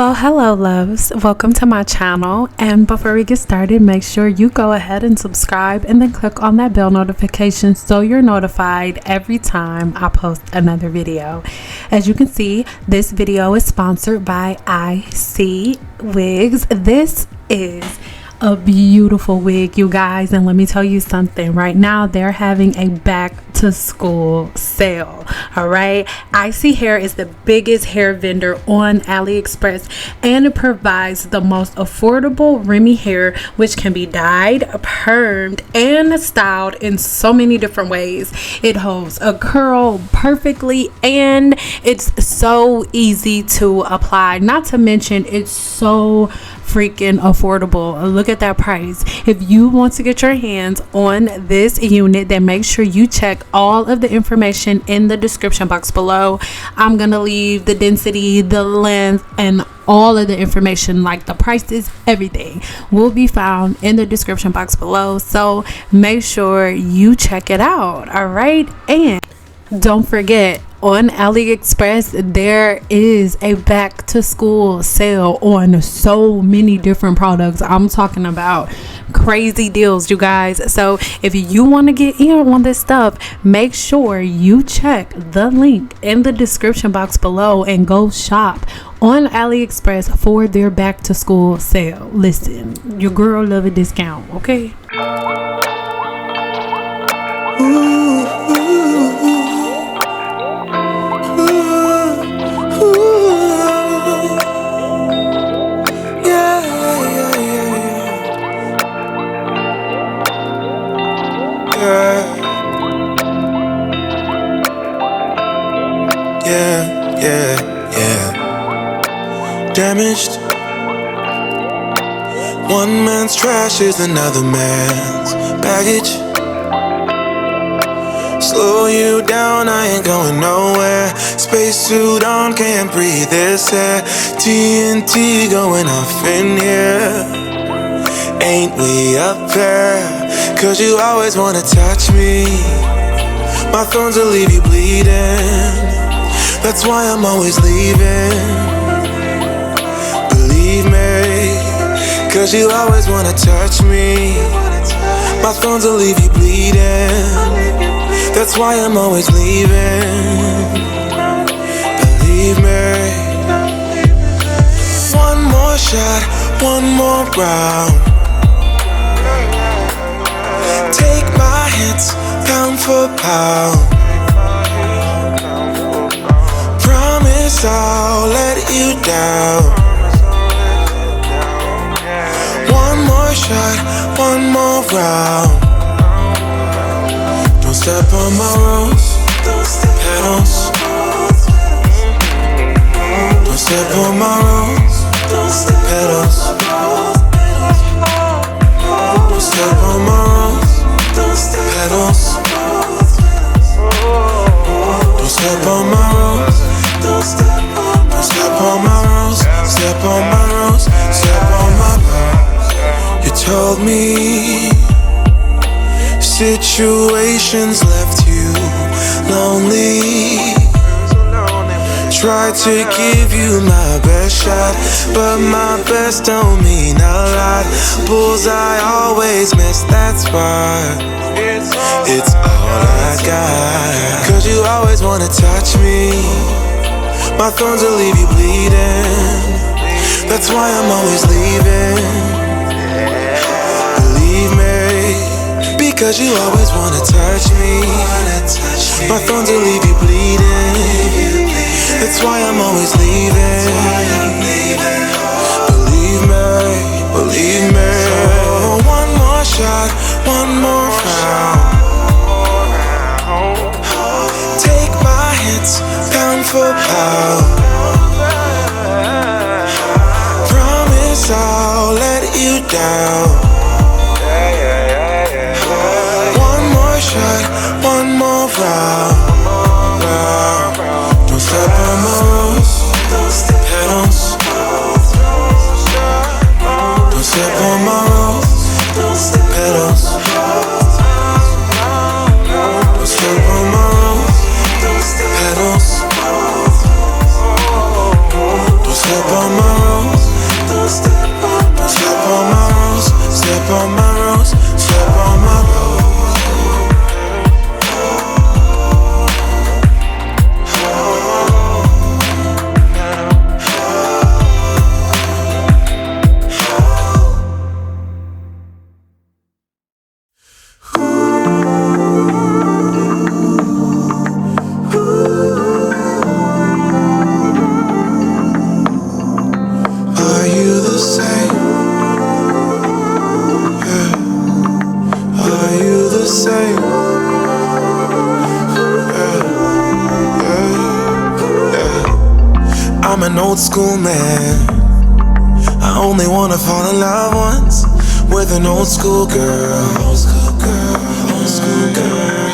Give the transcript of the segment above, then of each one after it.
Well, hello loves, welcome to my channel, and before we get started, make sure you go ahead and subscribe and then click on that bell notification so you're notified every time I post another video. As you can see, this video is sponsored by ISEE wigs. This is a beautiful wig, you guys, and let me tell you something. Right now they're having a back to school sale. All right, ISEE Hair is the biggest hair vendor on AliExpress, and it provides the most affordable Remy hair, which can be dyed, permed, and styled in so many different ways. It holds a curl perfectly, and it's so easy to apply. Not to mention, it's so freaking affordable. Look at that price. If you want to get your hands on this unit, then make sure you check all of the information in the description box below. I'm gonna leave the density, the length, and all of the information, like the prices, everything will be found in the description box below, so make sure you check it out. All right, and don't forget, on AliExpress there is a back to school sale on so many different products. I'm talking about crazy deals, you guys. So if you want to get in on this stuff, make sure you check the link in the description box below and go shop on AliExpress for their back to school sale. Listen, your girl love a discount, okay? Damaged. One man's trash is another man's baggage. Slow you down, I ain't going nowhere. Spacesuit on, can't breathe this air. TNT going off in here. Ain't we up there? Cause you always wanna touch me. My thorns will leave you bleeding. That's why I'm always leaving. Cause you always wanna touch me. My thorns will leave you bleeding. That's why I'm always leaving. Believe me. One more shot, one more round. Take my hits, pound for pound. Promise I'll let you down. Shot, one more round. Don't step on my rose petals. Don't step on my rose petals. Don't step on my rose petals. Don't step on my rose. Don't step on my rose. Step on my rose. Step on my rose. You told me situations left you lonely. Tried to give you my best shot, but my best don't mean a lot. Bullseye always miss that spot. It's all I got. Cause you always wanna touch me. My thorns will leave you bleeding. That's why I'm always leaving. Cause you always wanna touch me. My thorns will leave you bleeding. That's why I'm always leaving. Believe me. So one more shot, one more round. Take my hits, pound for pound. Promise I'll let you down. One more round. Don't step on my rose petals. Don't step on my rose petals. Don't step on my rose petals. Don't step on my rose. old school man. I only wanna fall in love once with an old school girl. Old school girl, old school girl.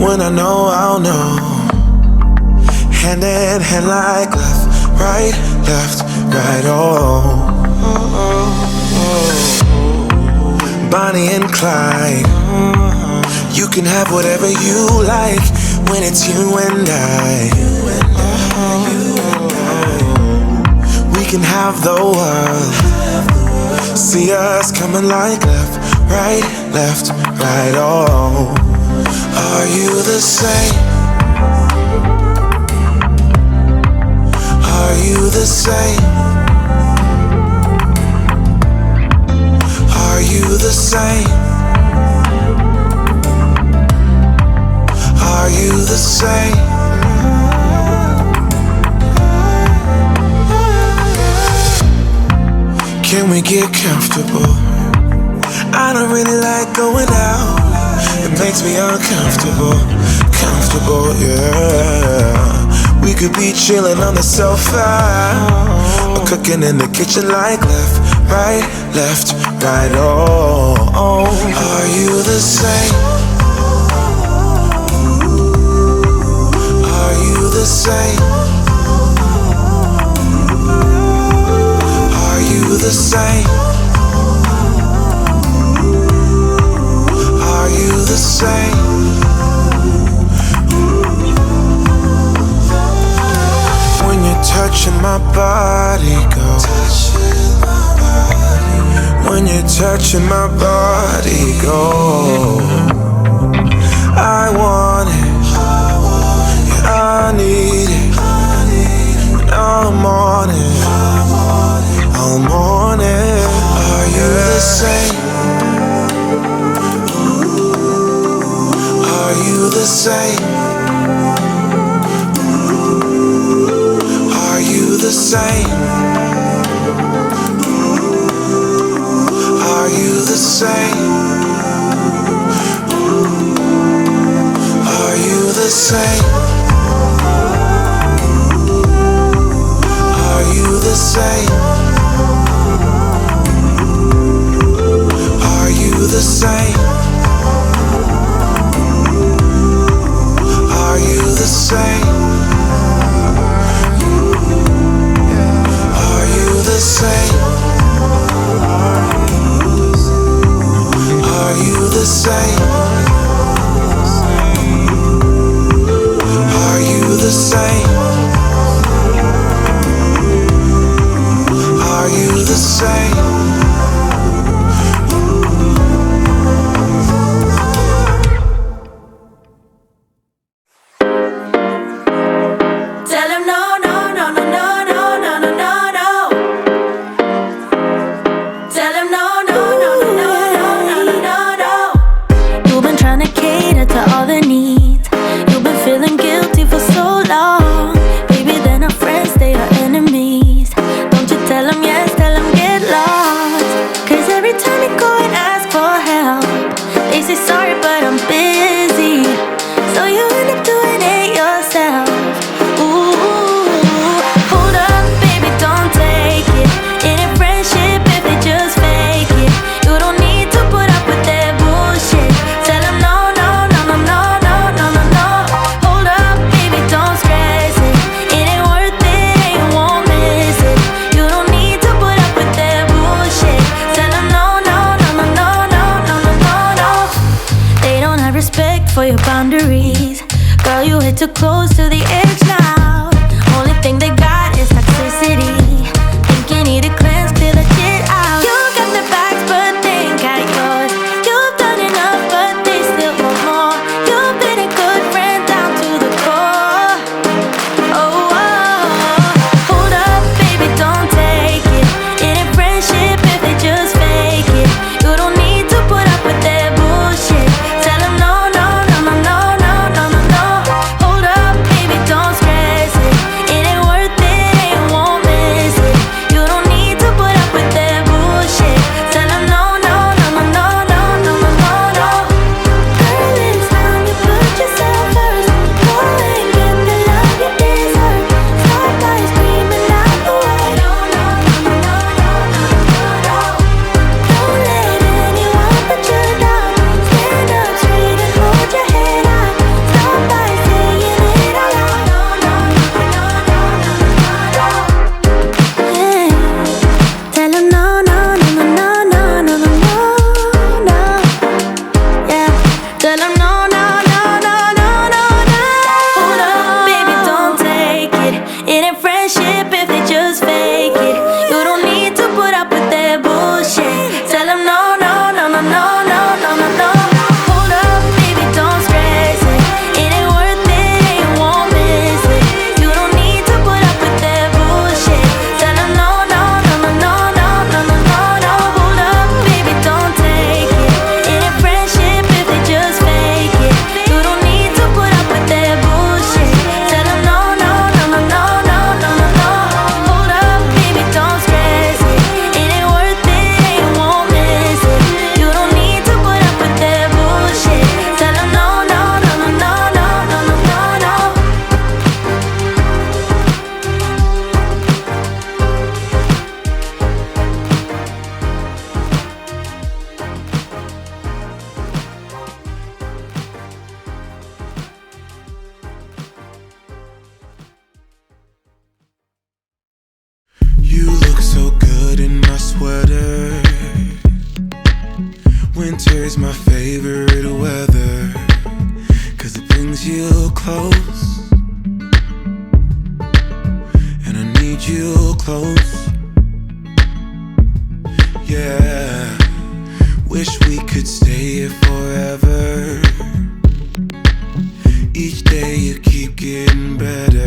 When I know, I'll know. Hand in hand like left, right, oh, oh, oh. Bonnie and Clyde. You can have whatever you like when it's you and I. We can have the world. See us coming like left, right, oh. Are you the same? Are you the same? Are you the same? Are you the same? Can we get comfortable? I don't really like going out. It makes me uncomfortable. Comfortable, yeah. We could be chilling on the sofa or cooking in the kitchen like left, right, oh, oh. Are you the same? Are you the same? Are you the same? Are you the same? When you're touching my body, go. When you're touching my body, go. I want it, yeah, I need it, and I'm on it, I'm on it. Are you the same? Are you the same? Are you the same? Are you the same? Are you the same? Are you the same? Are you the same? Are you the same? Are you the same? Are you the same? Are you the same? Are you the same? Tell him no, no, no, no, no, no, no, no, no, no. Tell him no, no, no, no, no, no, no, no, no. You've been trying to cater to all the needs. You've been feeling guilty for so long. Baby, they're not friends, they are enemies. Don't you tell them yes, tell them get lost. Cause every time you go and ask for help, they say sorry, but I'm busy. So you end up doing it yourself. Hold up, baby, don't take it. It ain't friendship if they just fake it. You don't need to put up with their bullshit. Tell them no, no, no, no, no, no, no, no, no. Hold up, baby, don't stress it. It ain't worth it and you won't miss it. You don't need to put up with their bullshit. Tell them no, no, no, no, no, no, no, no, no, no. They don't have respect for your boundaries. Girl, you hit too close to the edge now. Only thing they got is toxicity. Think you need a cleanse, clear the shit out. You got the bags, but they ain't got yours. You've done enough, but they still want more. You've been a good friend down to the core. Oh, hold up, baby, don't take it. It ain't friendship if they just fake it. You don't need to put up with their bullshit. Tell them no, no, no, no, no, no, no, no, no. Hold up, baby, don't stress is my favorite weather, 'cause it brings you close, and I need you close. Yeah, wish we could stay here forever. Each day you keep getting better.